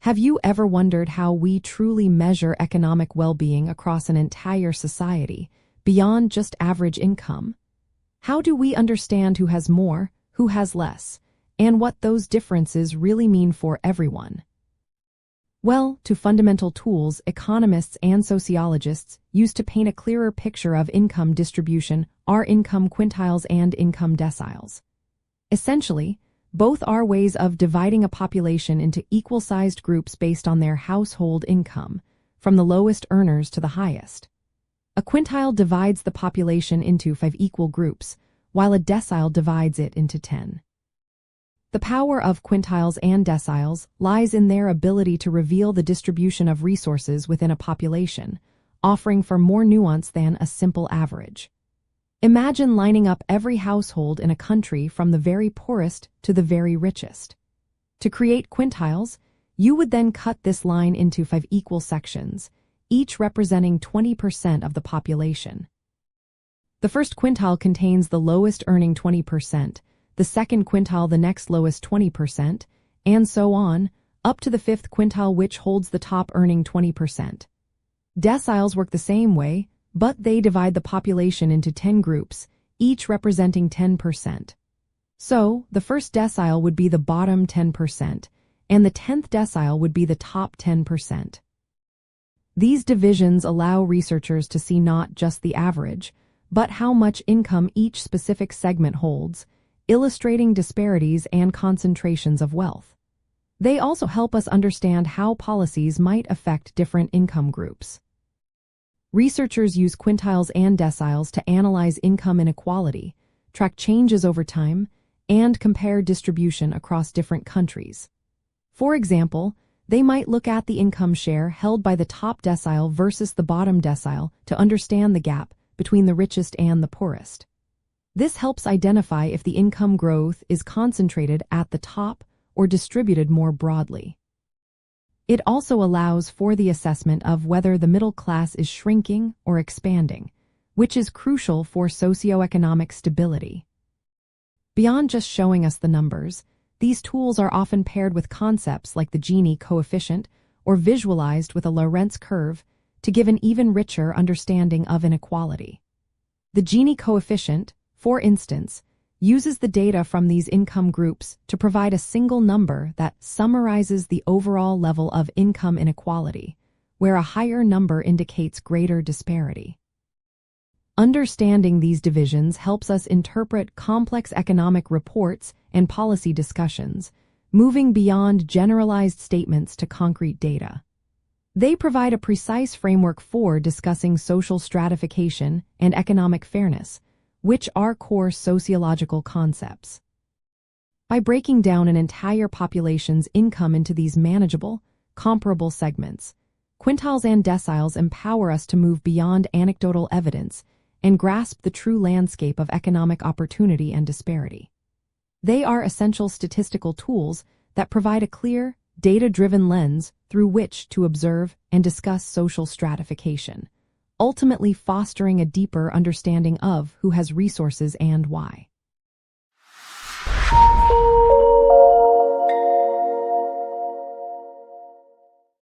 Have you ever wondered how we truly measure economic well-being across an entire society, beyond just average income? How do we understand who has more, who has less, and what those differences really mean for everyone? Well, two fundamental tools economists and sociologists use to paint a clearer picture of income distribution are income quintiles and income deciles. Essentially, both are ways of dividing a population into equal-sized groups based on their household income, from the lowest earners to the highest. A quintile divides the population into 5 equal groups, while a decile divides it into 10. The power of quintiles and deciles lies in their ability to reveal the distribution of resources within a population, offering for more nuance than a simple average. Imagine lining up every household in a country from the very poorest to the very richest. To create quintiles, you would then cut this line into 5 equal sections, each representing 20% of the population. The first quintile contains the lowest earning 20%, the second quintile the next lowest 20%, and so on, up to the 5th quintile which holds the top earning 20%. Deciles work the same way, but they divide the population into 10 groups, each representing 10%. So, the first decile would be the bottom 10%, and the 10th decile would be the top 10%. These divisions allow researchers to see not just the average, but how much income each specific segment holds, illustrating disparities and concentrations of wealth. They also help us understand how policies might affect different income groups. Researchers use quintiles and deciles to analyze income inequality, track changes over time, and compare distribution across different countries. For example, they might look at the income share held by the top decile versus the bottom decile to understand the gap between the richest and the poorest. This helps identify if the income growth is concentrated at the top or distributed more broadly. It also allows for the assessment of whether the middle class is shrinking or expanding, which is crucial for socioeconomic stability. Beyond just showing us the numbers, these tools are often paired with concepts like the Gini coefficient or visualized with a Lorentz curve to give an even richer understanding of inequality. The Gini coefficient, for instance, uses the data from these income groups to provide a single number that summarizes the overall level of income inequality, where a higher number indicates greater disparity. Understanding these divisions helps us interpret complex economic reports and policy discussions, moving beyond generalized statements to concrete data. They provide a precise framework for discussing social stratification and economic fairness, which are core sociological concepts. By breaking down an entire population's income into these manageable, comparable segments, quintiles and deciles empower us to move beyond anecdotal evidence and grasp the true landscape of economic opportunity and disparity. They are essential statistical tools that provide a clear, data-driven lens through which to observe and discuss social stratification, ultimately fostering a deeper understanding of who has resources and why.